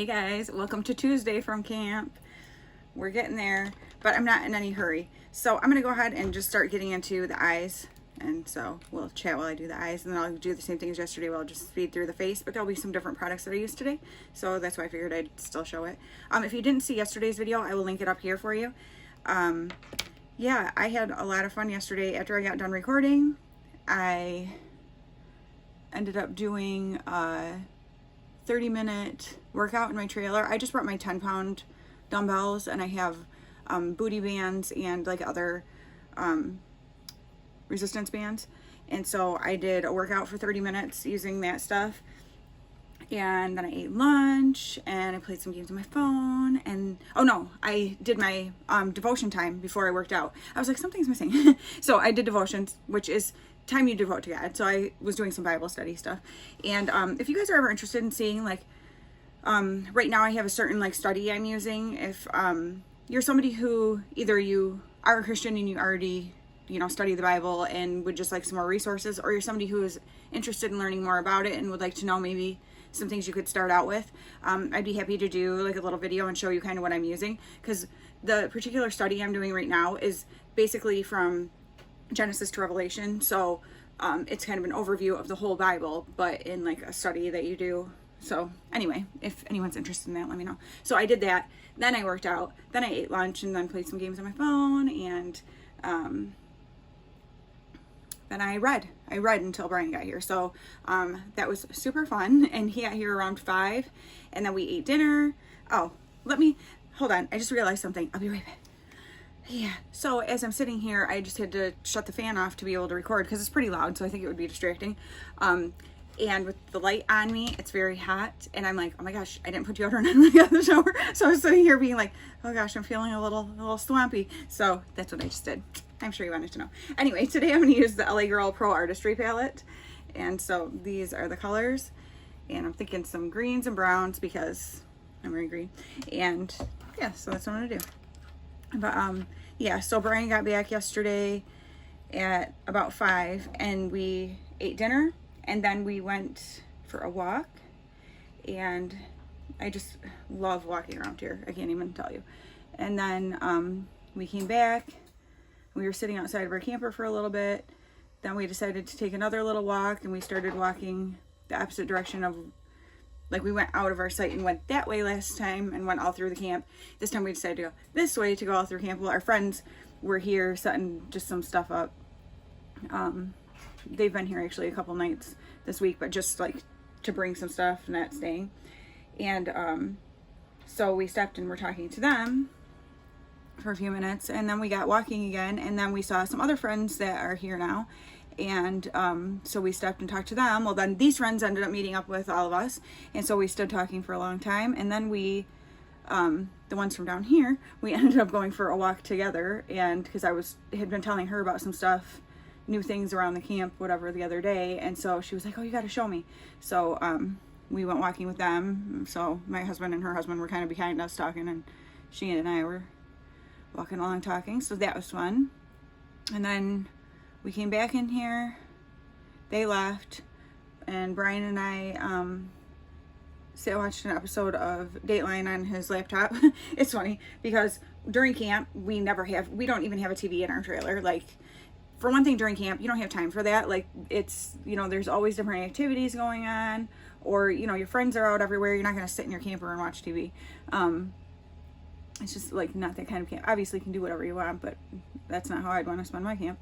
Hey guys, welcome to Tuesday from camp. We're getting there, but I'm not in any hurry. So I'm gonna go ahead and just start getting into the eyes. And so we'll chat while I do the eyes, and then I'll do the same thing as yesterday. I'll just speed through the face, but there'll be some different products that I used today. So that's why I figured I'd still show it. If you didn't see yesterday's video, I will link it up here for you. Yeah, I had a lot of fun yesterday. After I got done recording, I ended up doing a 30-minute workout in my trailer. I just brought my 10-pound dumbbells, and I have booty bands and like other resistance bands, and so I did a workout for 30 minutes using that stuff, and then I ate lunch and I played some games on my phone, and oh no, I did my devotion time before I worked out. I was like, something's missing. So I did devotions, which is time you devote to God. So I was doing some Bible study stuff, and if you guys are ever interested in seeing like right now I have a certain like study I'm using. If you're somebody who either you are a Christian and you already study the Bible and would just like some more resources, or you're somebody who is interested in learning more about it and would like to know maybe some things you could start out with, I'd be happy to do like a little video and show you kind of what I'm using, because the particular study I'm doing right now is basically from Genesis to Revelation. So it's kind of an overview of the whole Bible, but in like a study that you do. So anyway, if anyone's interested in that, let me know. So I did that, then I worked out, then I ate lunch, and then played some games on my phone, and then I read until Brian got here. So that was super fun, and he got here around 5, and then we ate dinner. Oh, hold on, I just realized something. I'll be right back. Yeah, so as I'm sitting here, I just had to shut the fan off to be able to record because it's pretty loud, so I think it would be distracting. And with the light on me, it's very hot, and I'm like, oh my gosh, I didn't put deodorant on when I got in the shower. So I was sitting here being like, oh gosh, I'm feeling a little swampy. So that's what I just did. I'm sure you wanted to know. Anyway, today I'm going to use the LA Girl Pro Artistry palette, and so these are the colors, and I'm thinking some greens and browns because I'm wearing green, and yeah, so that's what I'm going to do. But yeah, so Brian got back yesterday at about 5, and we ate dinner, and then we went for a walk, and I just love walking around here. I can't even tell you. And then we came back. We were sitting outside of our camper for a little bit. Then we decided to take another little walk, and we started walking the opposite direction of, like, we went out of our site and went that way last time and went all through the camp. This time we decided to go this way to go all through camp. Well, our friends were here setting just some stuff up. They've been here actually a couple nights this week, but just like to bring some stuff, not staying. And so we stopped and we're talking to them for a few minutes, and then we got walking again, and then we saw some other friends that are here now, and so we stopped and talked to them. Well, then these friends ended up meeting up with all of us, and so we stood talking for a long time, and then we the ones from down here, we ended up going for a walk together, and because I had been telling her about some stuff, new things around the camp, whatever, the other day, and so she was like, oh, you got to show me. So we went walking with them. So my husband and her husband were kind of behind us talking, and she and I were walking along talking, so that was fun. And then we came back in here, they left, and Brian and I watched an episode of Dateline on his laptop. It's funny because during camp we don't even have a TV in our trailer. Like, for one thing, during camp you don't have time for that. Like, it's, there's always different activities going on, or your friends are out everywhere. You're not going to sit in your camper and watch TV. It's just like not that kind of camp. Obviously you can do whatever you want, but that's not how I'd want to spend my camp.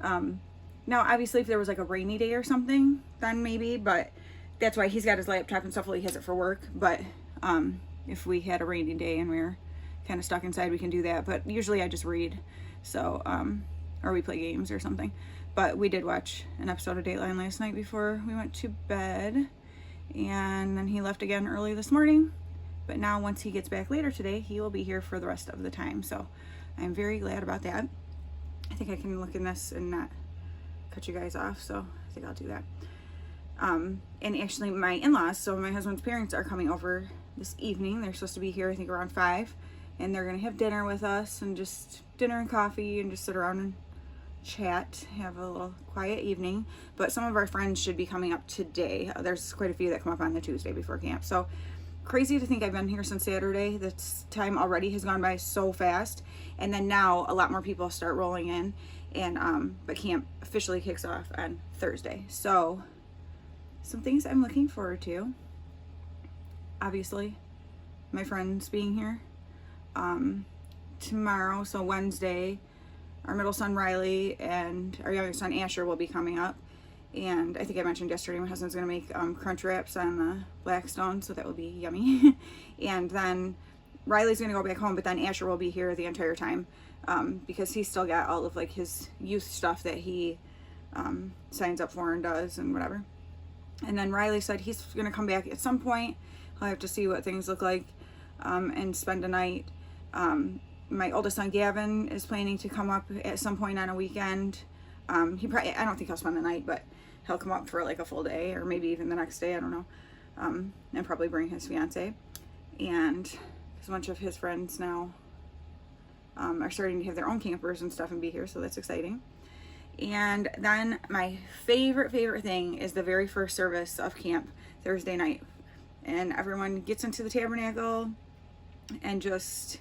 Now obviously if there was like a rainy day or something, then maybe, but that's why he's got his laptop and stuff. Well, he has it for work, but if we had a rainy day and we were kind of stuck inside, we can do that. But usually I just read, so or we play games or something. But we did watch an episode of Dateline last night before we went to bed, and then he left again early this morning. But now once he gets back later today, he will be here for the rest of the time. So I'm very glad about that. I think I can look in this and not cut you guys off. So I think I'll do that. And actually my in-laws, so my husband's parents, are coming over this evening. They're supposed to be here, I think, around 5. And they're going to have dinner with us, and just dinner and coffee, and just sit around and chat, have a little quiet evening. But some of our friends should be coming up today. There's quite a few that come up on the Tuesday before camp. So crazy to think I've been here since Saturday. This time already has gone by so fast. And then now a lot more people start rolling in, and but camp officially kicks off on Thursday. So some things I'm looking forward to. Obviously, my friends being here. Tomorrow, so Wednesday, our middle son Riley and our youngest son Asher will be coming up. And I think I mentioned yesterday my husband's going to make crunch wraps on the Blackstone, so that will be yummy. And then Riley's going to go back home, but then Asher will be here the entire time because he's still got all of like his youth stuff that he signs up for and does and whatever. And then Riley said he's going to come back at some point. I'll have to see what things look like and spend a night. My oldest son Gavin is planning to come up at some point on a weekend. I don't think he'll spend the night, but he'll come up for like a full day or maybe even the next day, I don't know. And probably bring his fiance. And a bunch of his friends now are starting to have their own campers and stuff and be here, so that's exciting. And then my favorite thing is the very first service of camp, Thursday night. And everyone gets into the tabernacle and just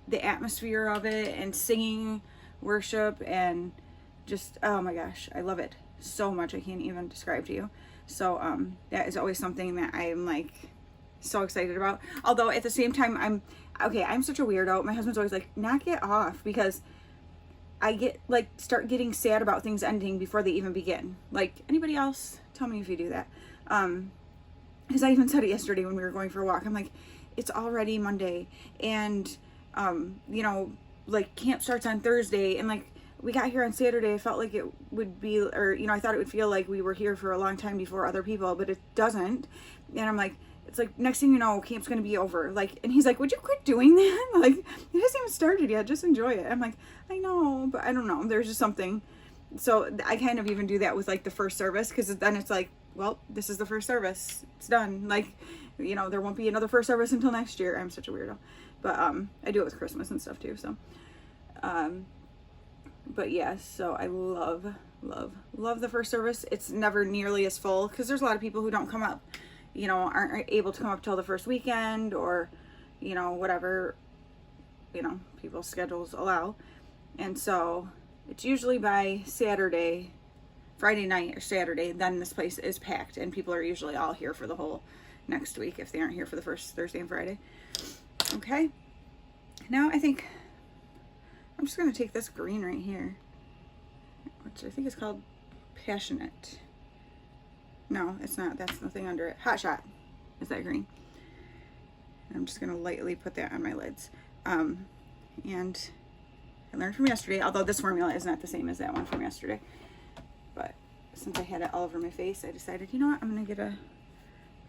the atmosphere of it and singing worship and just, oh my gosh, I love it so much. I can't even describe to you. So that is always something that I'm like so excited about. Although at the same time, I'm such a weirdo. My husband's always like, knock it off, because I get like start getting sad about things ending before they even begin. Like, anybody else? Tell me if you do that. Because I even said it yesterday when we were going for a walk. I'm like, it's already Monday, and you know, like camp starts on Thursday, and like we got here on Saturday. I felt like it would be, or you know, I thought it would feel like we were here for a long time before other people, but it doesn't. And I'm like, it's like next thing you know, camp's gonna be over. Like, and he's like, would you quit doing that? Like, it hasn't even started yet. Just enjoy it. I'm like, I know, but I don't know. There's just something. So I kind of even do that with like the first service, because then it's like, well, this is the first service. It's done. Like, you know, there won't be another first service until next year. I'm such a weirdo. But I do it with Christmas and stuff too. So, but yeah, so I love the first service. It's never nearly as full because there's a lot of people who don't come up, you know, aren't able to come up till the first weekend, or, you know, whatever, you know, people's schedules allow. And so it's usually by Saturday, Friday night or Saturday, then this place is packed and people are usually all here for the whole next week if they aren't here for the first Thursday and Friday. Okay, now I think I'm just going to take this green right here, which I think is called Passionate. No, it's not. That's nothing under it. Hot Shot is that green. I'm just going to lightly put that on my lids. And I learned from yesterday, although this formula is not the same as that one from yesterday. But since I had it all over my face, I decided, you know what, I'm going to get a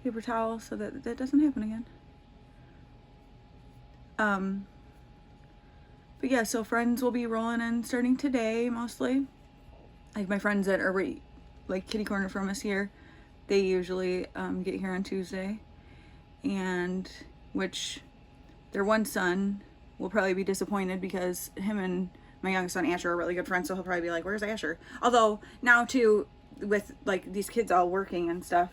paper towel so that that doesn't happen again. But yeah, so friends will be rolling in starting today, mostly. Like my friends that are right, like kitty corner from us here, they usually get here on Tuesday. And which their one son will probably be disappointed because him and my youngest son Asher are really good friends, so he'll probably be like, where's Asher? Although now too, with like these kids all working and stuff,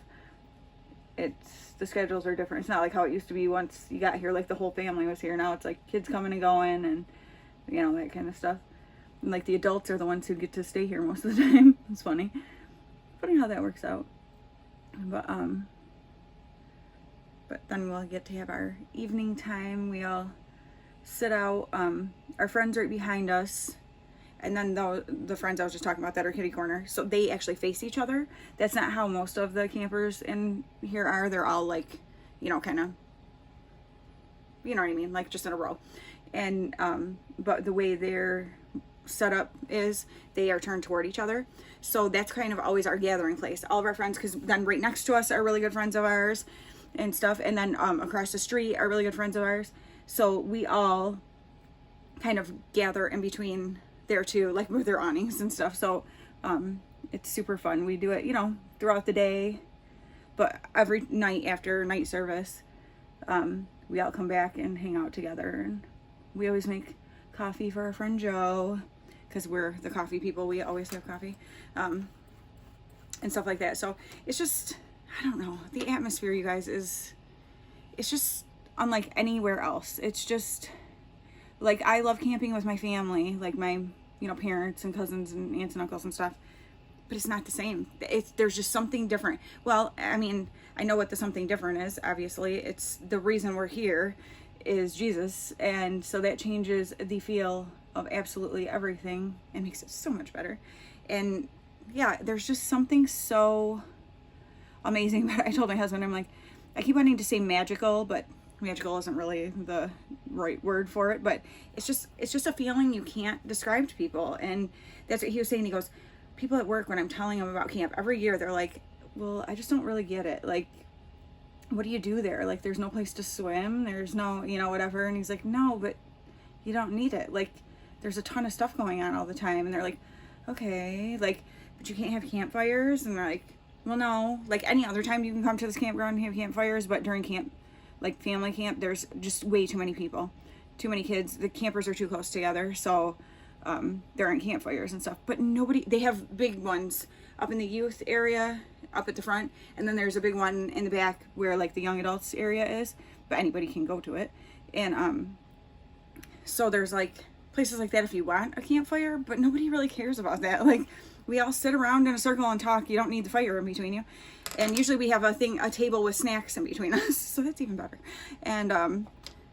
the schedules are different. It's not like how it used to be once you got here, like the whole family was here. Now it's like kids coming and going and, you know, that kind of stuff. And like the adults are the ones who get to stay here most of the time. It's funny how that works out. But then we'll get to have our evening time. We all sit out. Our friends right behind us, and then the friends I was just talking about that are kitty corner, so they actually face each other. That's not how most of the campers in here are. They're all like, you know, kind of, you know what I mean, like just in a row. And but the way they're set up is they are turned toward each other, so that's kind of always our gathering place. All of our friends, because then right next to us are really good friends of ours and stuff, and then across the street are really good friends of ours. So we all kind of gather in between there too, like with their awnings and stuff. So it's super fun. We do it, you know, throughout the day, but every night after night service, we all come back and hang out together. And we always make coffee for our friend Joe, because we're the coffee people. We always have coffee and stuff like that. So it's just, I don't know, the atmosphere, you guys, it's just unlike anywhere else. It's just like, I love camping with my family, like my, you know, parents and cousins and aunts and uncles and stuff, but it's not the same. There's just something different. Well, I mean, I know what the something different is. Obviously, it's the reason we're here is Jesus, and so that changes the feel of absolutely everything and makes it so much better. And yeah, there's just something so amazing. But I told my husband, I'm like, I keep wanting to say magical, but magical isn't really the right word for it, but it's just a feeling you can't describe to people. And that's what he was saying. He goes, people at work, when I'm telling them about camp every year, they're like, well, I just don't really get it. Like, what do you do there? Like, there's no place to swim, there's no, you know, whatever. And he's like, no, but you don't need it. Like, there's a ton of stuff going on all the time. And they're like, okay, like, but you can't have campfires. And they're like, well, no, like any other time you can come to this campground and have campfires, but during camp, like family camp, there's just way too many people, too many kids. The campers are too close together, so there aren't campfires and stuff. But they have big ones up in the youth area, up at the front, and then there's a big one in the back where like the young adults area is, but anybody can go to it. And so there's like places like that if you want a campfire, but nobody really cares about that. Like, we all sit around in a circle and talk. You don't need the fire in between you. And usually we have a table with snacks in between us, so that's even better. And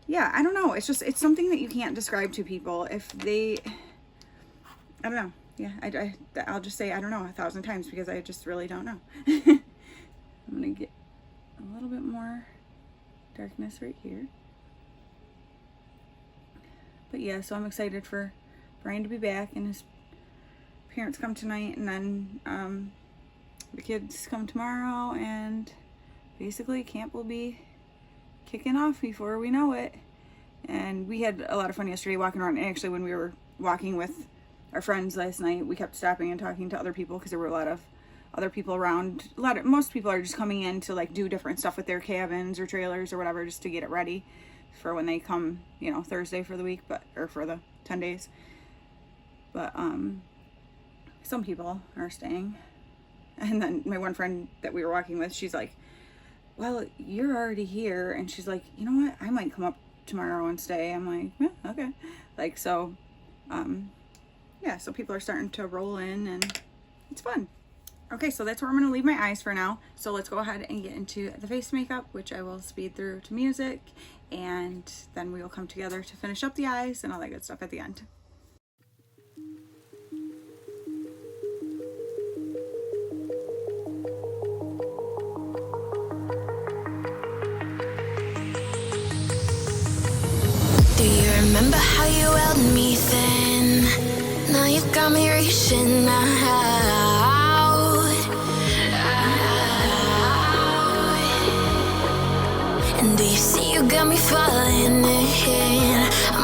yeah, I don't know. It's something that you can't describe to people if they, I don't know. Yeah, I'll just say I don't know 1,000 times because I just really don't know. I'm gonna get a little bit more darkness right here. But yeah, so I'm excited for Brian to be back, and his parents come tonight, and then the kids come tomorrow, and basically camp will be kicking off before we know it. And we had a lot of fun yesterday walking around. And actually, when we were walking with our friends last night, we kept stopping and talking to other people because there were a lot of other people around. Most people are just coming in to like do different stuff with their cabins or trailers or whatever, just to get it ready for when they come, you know, Thursday for the week, or for the 10 days. But some people are staying. And then my one friend that we were walking with, she's like, well, you're already here. And she's like, you know what? I might come up tomorrow and stay. I'm like, yeah, okay. Like, so, yeah, so people are starting to roll in, and it's fun. Okay, so that's where I'm going to leave my eyes for now. So let's go ahead and get into the face makeup, which I will speed through to music. And then we will come together to finish up the eyes and all that good stuff at the end. Do you remember how you held me then? Now you got me reaching out. And do you see you got me falling in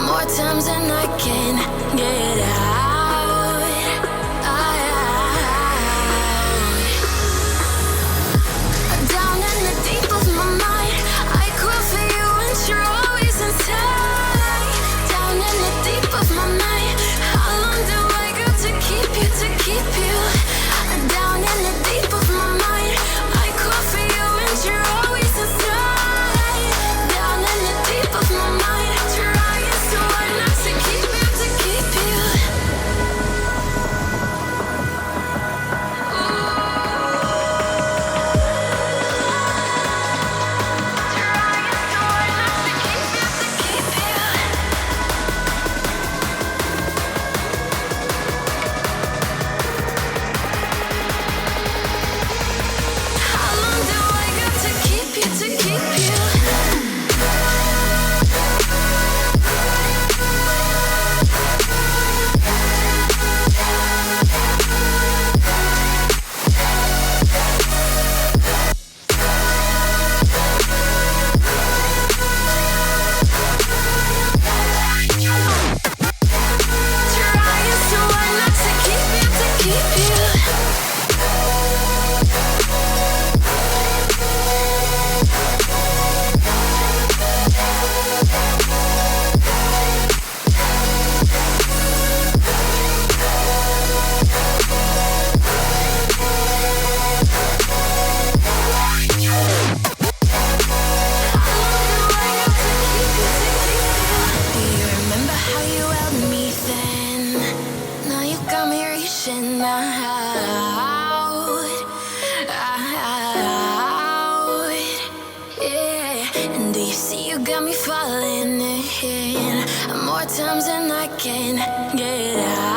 more times than I can get out. Down in the deep of my mind, I crawl for you and you're always inside. Down in the deep of my mind, how long do I got to keep you, to keep you? Down in the deep of my mind, I crawl for you and you're always inside. Down in the deep of my mind, trying so hard not to keep you, to keep you. How long do I got to keep you, to keep you? Trying so hard not to keep you, to keep you. How long do reaching out, yeah. And do you see you got me falling in more times than I can get out.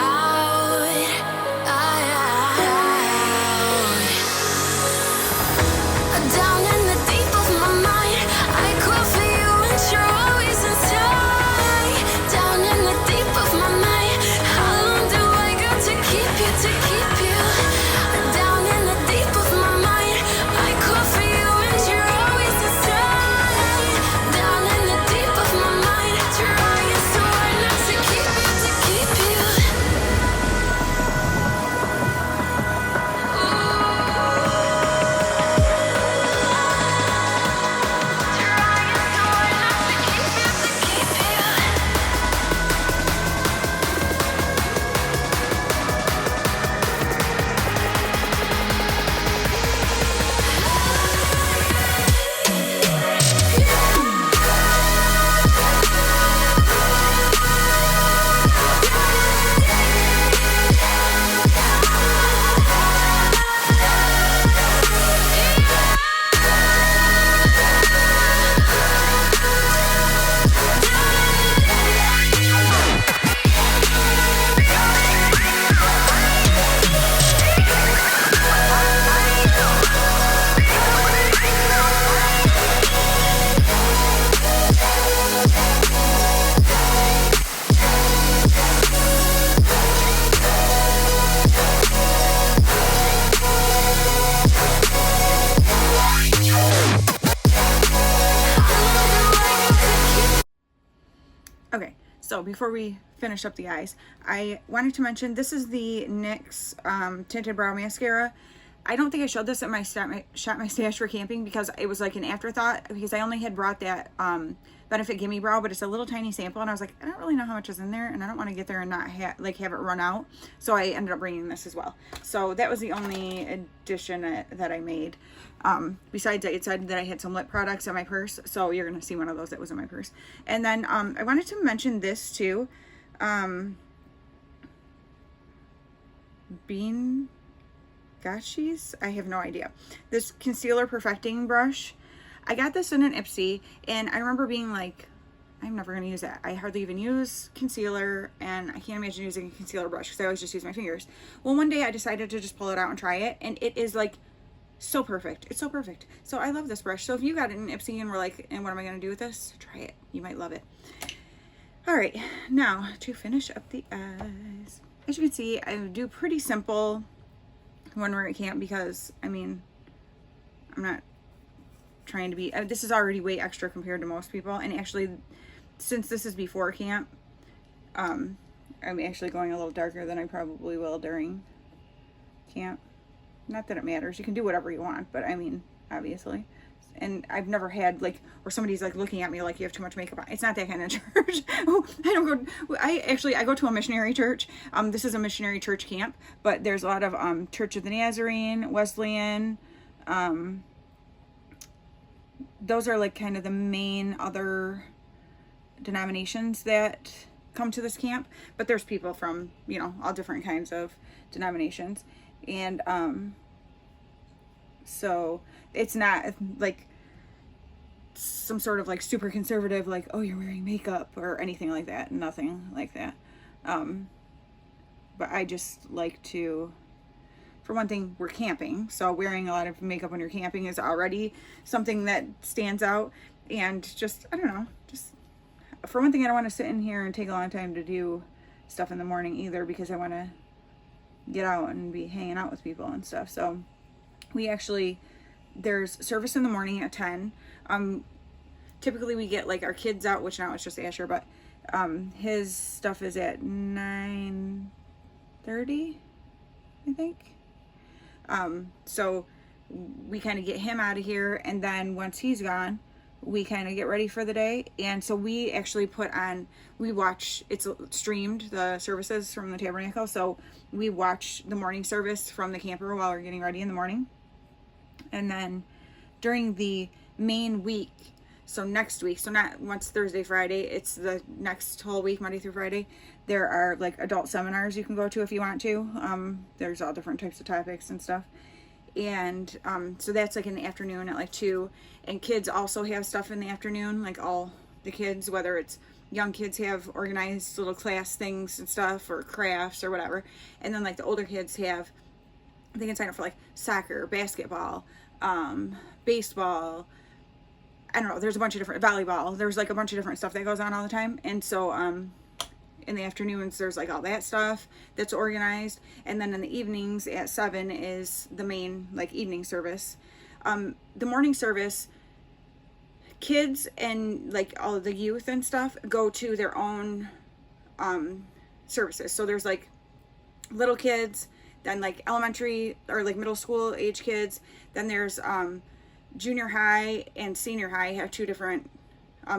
Down in the deep of my mind, I crawl for you and you're always inside. Down in the deep of my mind, how long do I got to keep you, to keep you? Down in the deep of my mind, I crawl for you and you're always inside. Down in the deep of my mind, trying so hard not to keep you, to keep you. Okay, so before we finish up the eyes, I wanted to mention this is the NYX Tinted Brow Mascara. I don't think I showed this at my Shop My Stash for camping because it was like an afterthought, because I only had brought that Benefit Gimme Brow, but it's a little tiny sample, and I was like, I don't really know how much is in there, and I don't want to get there and not have it run out, so I ended up bringing this as well. So that was the only addition that I made. Besides, it said that I had some lip products in my purse, so you're gonna see one of those that was in my purse. And then I wanted to mention this too. Bean Gashis? I have no idea. This concealer perfecting brush. I got this in an Ipsy, and I remember being like, I'm never going to use that. I hardly even use concealer, and I can't imagine using a concealer brush because I always just use my fingers. Well, one day I decided to just pull it out and try it, and it is like so perfect. It's so perfect. So I love this brush. So if you got it in Ipsy and were like, and what am I going to do with this? Try it. You might love it. All right, now to finish up the eyes. As you can see, I do pretty simple when we're at camp because, I mean, I'm not trying to be, this is already way extra compared to most people, and actually, since this is before camp, I'm actually going a little darker than I probably will during camp. Not that it matters, you can do whatever you want, but I mean, obviously. And I've never had like where somebody's like looking at me like you have too much makeup on. It's not that kind of church. Oh, I don't go. I go to a missionary church. This is a missionary church camp, but there's a lot of Church of the Nazarene, Wesleyan. Those are like kind of the main other denominations that come to this camp. But there's people from, you know, all different kinds of denominations, and so it's not like some sort of like super conservative, like, oh, you're wearing makeup or anything like that. Nothing like that. But I just like to, for one thing, we're camping, so wearing a lot of makeup when you're camping is already something that stands out. And just, I don't know, just for one thing, I don't want to sit in here and take a long time to do stuff in the morning either, because I want to get out and be hanging out with people and stuff. So we actually, there's service in the morning at 10. Typically we get like our kids out, which now it's just Asher, but his stuff is at 9:30, I think. So we kind of get him out of here, and then once he's gone, we kind of get ready for the day. And so we actually put on, we watch, it's streamed, the services from the tabernacle, so we watch the morning service from the camper while we're getting ready in the morning. And then during the main week, So next week, so not once Thursday, Friday, it's the next whole week, Monday through Friday, there are like adult seminars you can go to if you want to. There's all different types of topics and stuff. And so that's like in the afternoon at like 2. And kids also have stuff in the afternoon, like all the kids, whether it's young kids have organized little class things and stuff, or crafts or whatever. And then like the older kids have, they can sign up for like soccer, basketball, baseball, I don't know, there's a bunch of different, volleyball, there's like a bunch of different stuff that goes on all the time. And so in the afternoons there's like all that stuff that's organized. And then in the evenings at 7 is the main like evening service. The morning service, kids and like all of the youth and stuff go to their own services. So there's like little kids, then like elementary or like middle school age kids, then there's junior high and senior high have 2 different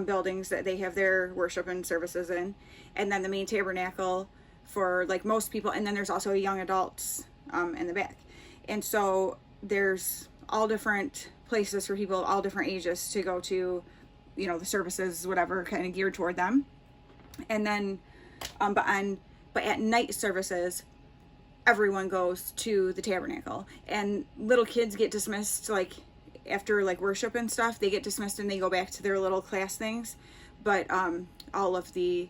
buildings that they have their worship and services in, and then the main tabernacle for like most people, and then there's also young adults in the back. And so there's all different places for people of all different ages to go to, you know, the services, whatever, kind of geared toward them. And then but at night services, everyone goes to the tabernacle, and little kids get dismissed like after like worship and stuff. They get dismissed and they go back to their little class things, but all of the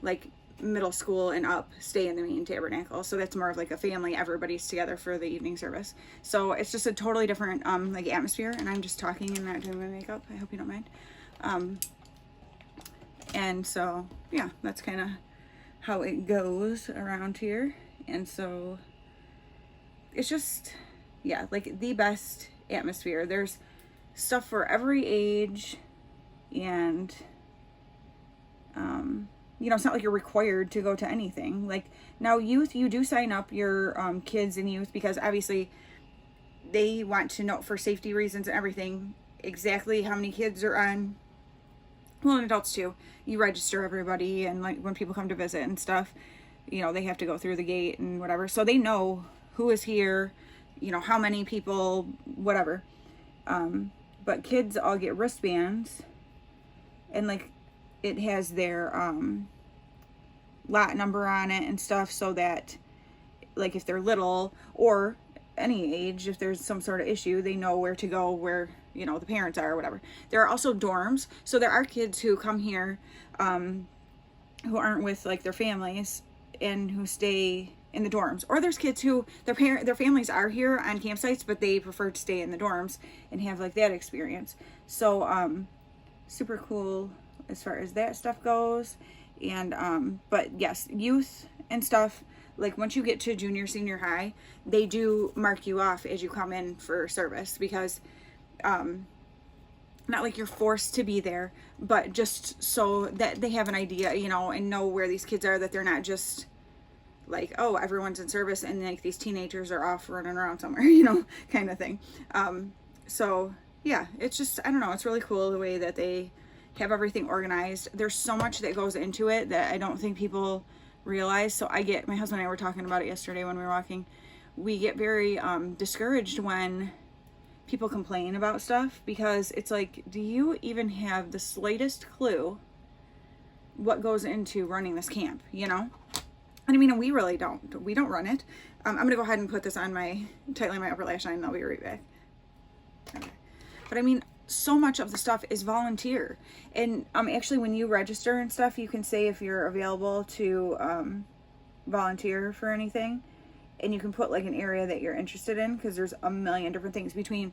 like middle school and up stay in the main tabernacle. So that's more of like a family, everybody's together for the evening service. So it's just a totally different like atmosphere. And I'm just talking and not doing my makeup, I hope you don't mind. And so yeah, that's kind of how it goes around here. And so it's just, yeah, like the best atmosphere. There's stuff for every age, and you know, it's not like you're required to go to anything. Like now youth, you do sign up your kids and youth, because obviously they want to know for safety reasons and everything exactly how many kids are on. Well, and adults too. You register everybody, and like when people come to visit and stuff, you know, they have to go through the gate and whatever, so they know who is here, you know, how many people, whatever. But kids all get wristbands, and like it has their lot number on it and stuff, so that like if they're little or any age, if there's some sort of issue, they know where to go, where, you know, the parents are or whatever. There are also dorms, so there are kids who come here who aren't with like their families and who stay in the dorms, or there's kids who their families are here on campsites, but they prefer to stay in the dorms and have like that experience. So super cool as far as that stuff goes. And but yes, youth and stuff, like once you get to junior, senior high, they do mark you off as you come in for service, because not like you're forced to be there, but just so that they have an idea, you know, and know where these kids are, that they're not just like, oh, everyone's in service and like these teenagers are off running around somewhere, you know, kind of thing. So yeah, it's just, I don't know, it's really cool the way that they have everything organized. There's so much that goes into it that I don't think people realize. So my husband and I were talking about it yesterday when we were walking. We get very discouraged when people complain about stuff, because it's like, do you even have the slightest clue what goes into running this camp, you know? And I mean, we really don't. We don't run it. I'm going to go ahead and put this on tightly my upper lash line, and I'll be right back. Okay. But I mean, so much of the stuff is volunteer. And actually, when you register and stuff, you can say if you're available to volunteer for anything. And you can put like an area that you're interested in, because there's a million different things, between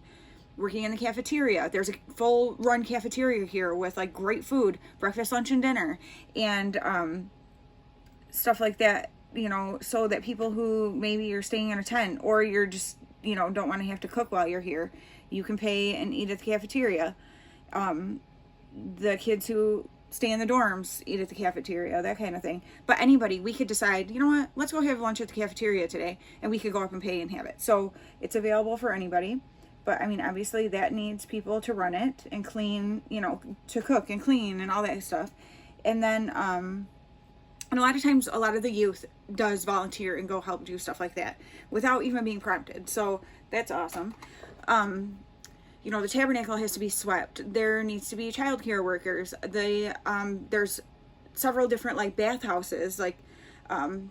working in the cafeteria. There's a full run cafeteria here with like great food, breakfast, lunch, and dinner, and stuff like that, you know, so that people who maybe you're staying in a tent, or you're just, you know, don't want to have to cook while you're here, you can pay and eat at the cafeteria. The kids who stay in the dorms eat at the cafeteria, that kind of thing. But anybody, we could decide, you know what, let's go have lunch at the cafeteria today, and we could go up and pay and have it. So it's available for anybody. But I mean, obviously that needs people to run it and clean, you know, to cook and clean and all that stuff. And then and a lot of times a lot of the youth does volunteer and go help do stuff like that without even being prompted. So that's awesome. You you know, the tabernacle has to be swept. There needs to be childcare workers. There's several different like bathhouses, like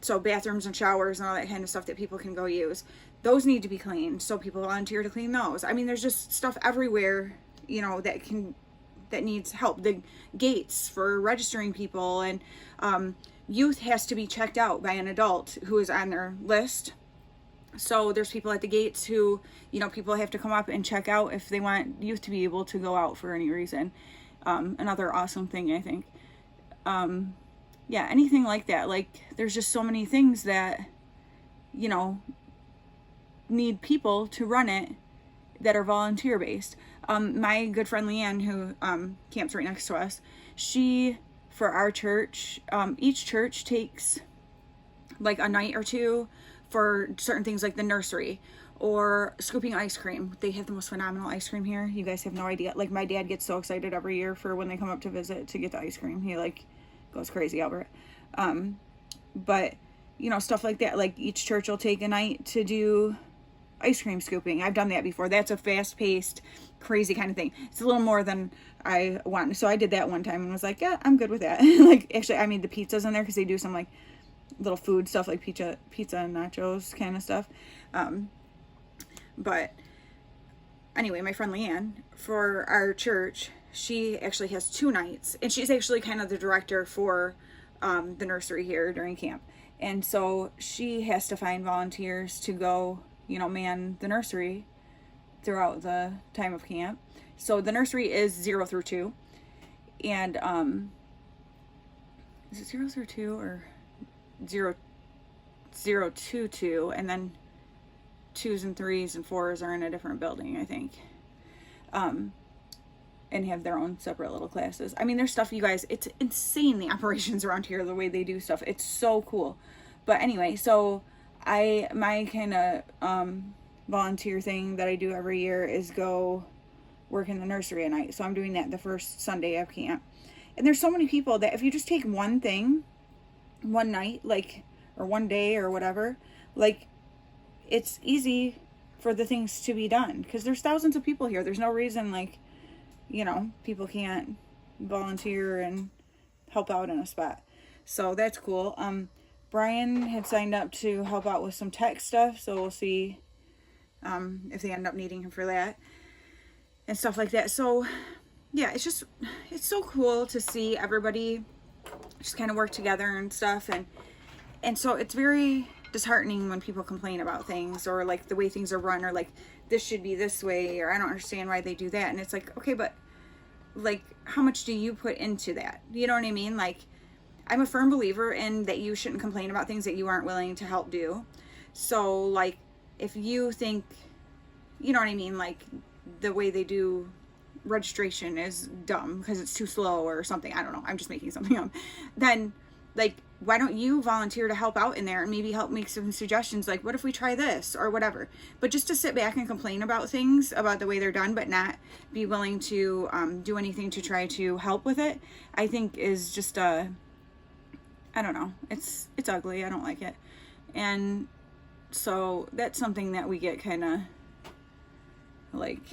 so bathrooms and showers and all that kind of stuff that people can go use. Those need to be cleaned, so people volunteer to clean those. I mean, there's just stuff everywhere, you know, that needs help. The gates for registering people, and youth has to be checked out by an adult who is on their list. So there's people at the gates who, you know, people have to come up and check out if they want youth to be able to go out for any reason. Another awesome thing, I think. Yeah, anything like that. Like, there's just so many things that, you know, need people to run it that are volunteer based. My good friend Leanne, who camps right next to us, she, for our church, each church takes like a night or two for certain things, like the nursery or scooping ice cream. They have the most phenomenal ice cream here. You guys have no idea. Like, my dad gets so excited every year for when they come up to visit to get the ice cream. He like goes crazy over it. But you know, stuff like that. Like, each church will take a night to do ice cream scooping. I've done that before. That's a fast-paced, crazy kind of thing. It's a little more than I want. So I did that one time and was like, yeah, I'm good with that. Like, actually, I made the pizzas in there because they do some like little food stuff, like pizza and nachos kind of stuff. But anyway, my friend Leanne, for our church, she actually has 2 nights, and she's actually kind of the director for the nursery here during camp. And so she has to find volunteers to go, you know, man the nursery throughout the time of camp. So the nursery is 0 through 2. And is it 0 through 2 or 0 to 2? And then 2s and 3s and 4s are in a different building, I think. And have their own separate little classes. I mean, there's stuff, you guys, it's insane, the operations around here, the way they do stuff. It's so cool. But anyway, so my kind of volunteer thing that I do every year is go work in the nursery at night. So I'm doing that the first Sunday of camp. And there's so many people that if you just take one thing, one night, like, or one day or whatever, like, it's easy for the things to be done. Because there's thousands of people here. There's no reason, like, you know, people can't volunteer and help out in a spot. So that's cool. Brian had signed up to help out with some tech stuff, so we'll see if they end up needing him for that and stuff like that. So yeah, it's so cool to see everybody just kind of work together and stuff, and so it's very disheartening when people complain about things, or like the way things are run, or like this should be this way, or I don't understand why they do that. And it's like, okay, but like, how much do you put into that? You know what I mean? Like, I'm a firm believer in that you shouldn't complain about things that you aren't willing to help do. So like, if you think, you know what I mean, like the way they do registration is dumb because it's too slow or something, I don't know, I'm just making something up, then like, why don't you volunteer to help out in there and maybe help make some suggestions, like, what if we try this or whatever. But just to sit back and complain about things, about the way they're done, but not be willing to do anything to try to help with it, I think is just I don't know, it's ugly. I don't like it. And so that's something that we get kind of like,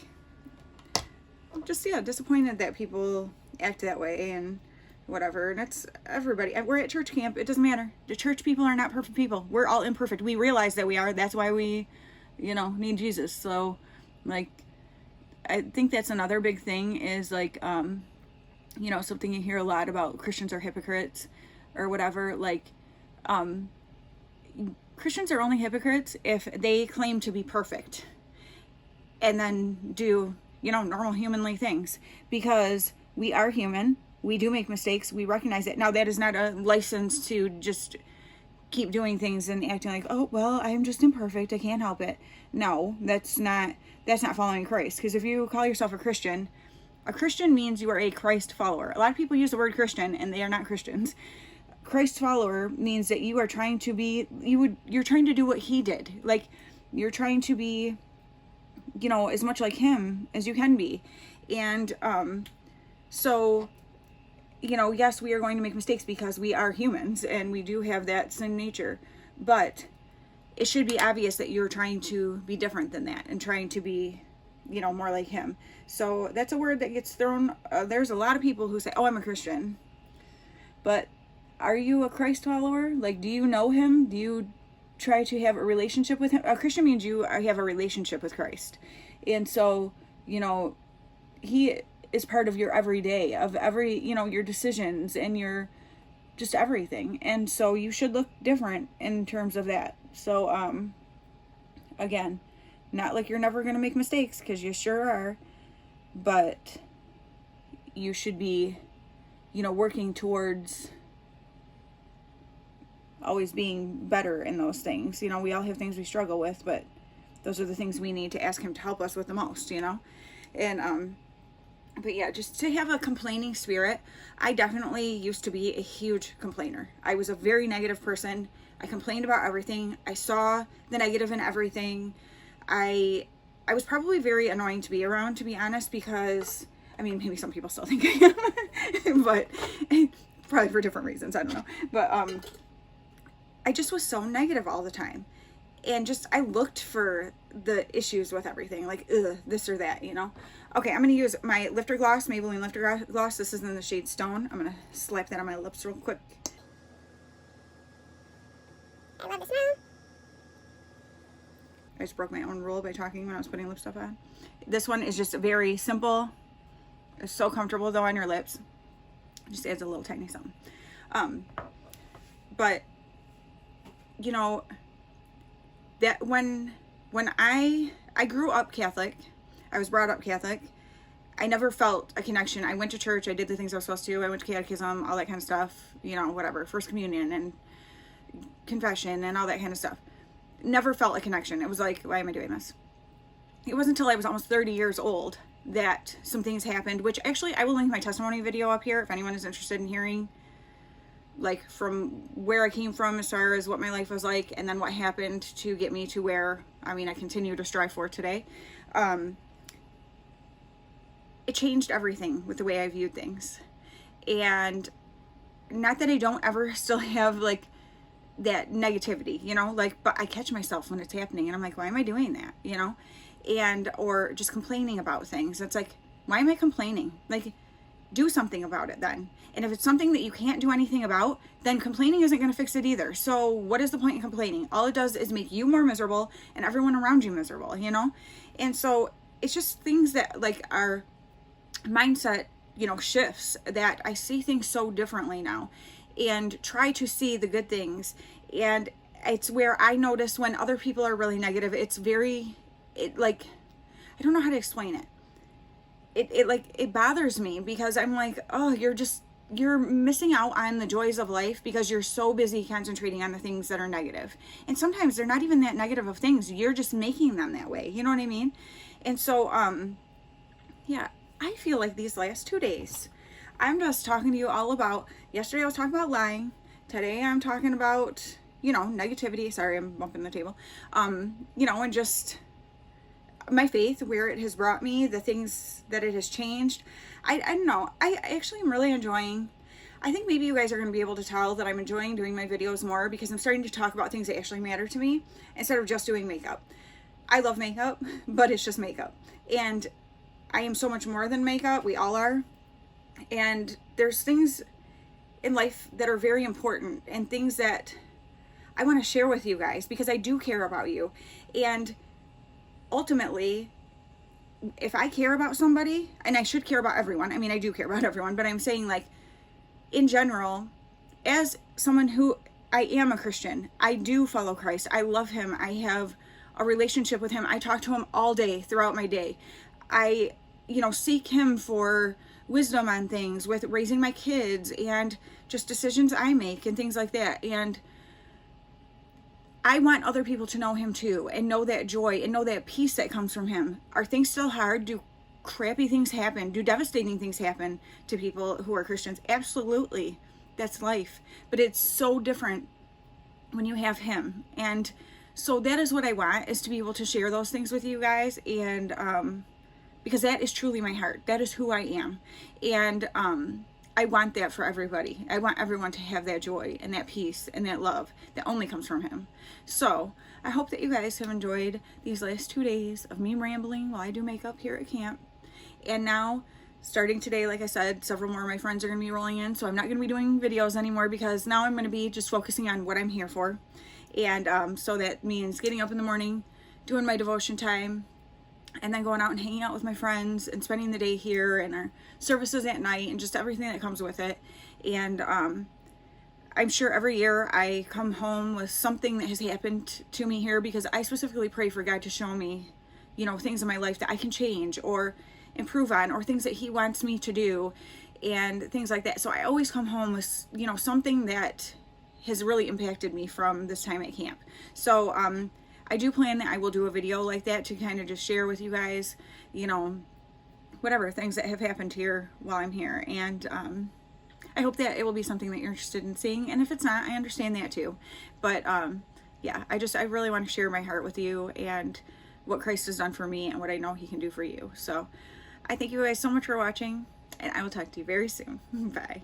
just, yeah, disappointed that people act that way and whatever. And it's everybody. We're at church camp. It doesn't matter. The church people are not perfect people. We're all imperfect. We realize that we are. That's why we, you know, need Jesus. So like, I think that's another big thing is like, you know, something you hear a lot about, Christians are hypocrites or whatever. Like, Christians are only hypocrites if they claim to be perfect and then do, you know, normal humanly things, because we are human. We do make mistakes. We recognize it. Now, that is not a license to just keep doing things and acting like, oh, well, I'm just imperfect, I can't help it. No, that's not following Christ. Because if you call yourself a Christian means you are a Christ follower. A lot of people use the word Christian and they are not Christians. Christ follower means that you are trying to be, you're trying to do what he did. Like, you're trying to be, you know, as much like him as you can be. And so, you know, yes, we are going to make mistakes because we are humans and we do have that sin nature, but it should be obvious that you're trying to be different than that and trying to be, you know, more like him. So that's a word that gets thrown. There's a lot of people who say, oh, I'm a Christian. But are you a Christ follower? Like, do you know him? Do you try to have a relationship with him? A Christian means you have a relationship with Christ. And so, you know, he is part of your everyday, of every, you know, your decisions and your just everything. And so you should look different in terms of that. So, again, not like you're never going to make mistakes, because you sure are, but you should be, you know, working towards always being better in those things. You know, we all have things we struggle with, but those are the things we need to ask him to help us with the most, you know? And, but yeah, just to have a complaining spirit. I definitely used to be a huge complainer. I was a very negative person. I complained about everything. I saw the negative in everything. I was probably very annoying to be around, to be honest, because, I mean, maybe some people still think I am, but probably for different reasons. I don't know. But, I just was so negative all the time. And just, I looked for the issues with everything, like, ugh, this or that, you know? Okay, I'm going to use my lifter gloss, Maybelline lifter gloss. This is in the shade Stone. I'm going to slap that on my lips real quick. I love the smell. I just broke my own rule by talking when I was putting lip stuff on. This one is just very simple. It's so comfortable, though, on your lips. Just adds a little tiny something. But, you know, that when I grew up Catholic, I was brought up Catholic, I never felt a connection. I went to church, I did the things I was supposed to, I went to catechism, all that kind of stuff, you know, whatever, first communion and confession and all that kind of stuff. Never felt a connection. It was like, why am I doing this? It wasn't until I was almost 30 years old that some things happened, which actually I will link my testimony video up here if anyone is interested in hearing, like, from where I came from as far as what my life was like, and then what happened to get me to where, I mean, I continue to strive for today. It changed everything with the way I viewed things. And not that I don't ever still have, like, that negativity, you know, like, but I catch myself when it's happening and I'm like, why am I doing that, you know? And, or just complaining about things. It's like, why am I complaining? Like, do something about it then. And if it's something that you can't do anything about, then complaining isn't going to fix it either. So what is the point in complaining? All it does is make you more miserable and everyone around you miserable, you know? And so it's just things that, like, our mindset, you know, shifts, that I see things so differently now and try to see the good things. And it's where I notice when other people are really negative, it's very, like, I don't know how to explain it. It bothers me, because I'm like, oh, you're missing out on the joys of life because you're so busy concentrating on the things that are negative. And sometimes they're not even that negative of things. You're just making them that way. You know what I mean? And so, yeah, I feel like these last 2 days, I'm just talking to you all about, yesterday I was talking about lying. Today I'm talking about, you know, negativity. Sorry, I'm bumping the table. You know, and just my faith, where it has brought me, the things that it has changed. I don't know. I actually am really enjoying, I think maybe you guys are going to be able to tell that I'm enjoying doing my videos more, because I'm starting to talk about things that actually matter to me instead of just doing makeup. I love makeup, but it's just makeup. And I am so much more than makeup. We all are. And there's things in life that are very important and things that I want to share with you guys, because I do care about you. And ultimately, if I care about somebody, and I should care about everyone, I mean, I do care about everyone, but I'm saying, like, in general, as someone who, I am a Christian, I do follow Christ, I love him, I have a relationship with him, I talk to him all day throughout my day, I, you know, seek him for wisdom on things with raising my kids and just decisions I make and things like that. And I want other people to know him too, and know that joy and know that peace that comes from him. Are things still hard? Do crappy things happen? Do devastating things happen to people who are Christians? Absolutely. That's life. But it's so different when you have him. And so that is what I want, is to be able to share those things with you guys. And because that is truly my heart. That is who I am. And I want that for everybody. I want everyone to have that joy and that peace and that love that only comes from him. So I hope that you guys have enjoyed these last 2 days of me rambling while I do makeup here at camp. And now, starting today, like I said, several more of my friends are going to be rolling in, so I'm not going to be doing videos anymore because now I'm going to be just focusing on what I'm here for. And so that means getting up in the morning, doing my devotion time, and then going out and hanging out with my friends and spending the day here and our services at night and just everything that comes with it. And I'm sure every year I come home with something that has happened to me here because I specifically pray for God to show me, you know, things in my life that I can change or improve on, or things that He wants me to do and things like that. So I always come home with, you know, something that has really impacted me from this time at camp. So I do plan that I will do a video like that to kind of just share with you guys, you know, whatever things that have happened here while I'm here. And I hope that it will be something that you're interested in seeing. And if it's not, I understand that too. But yeah, I really want to share my heart with you and what Christ has done for me and what I know He can do for you. So I thank you guys so much for watching, and I will talk to you very soon. Bye.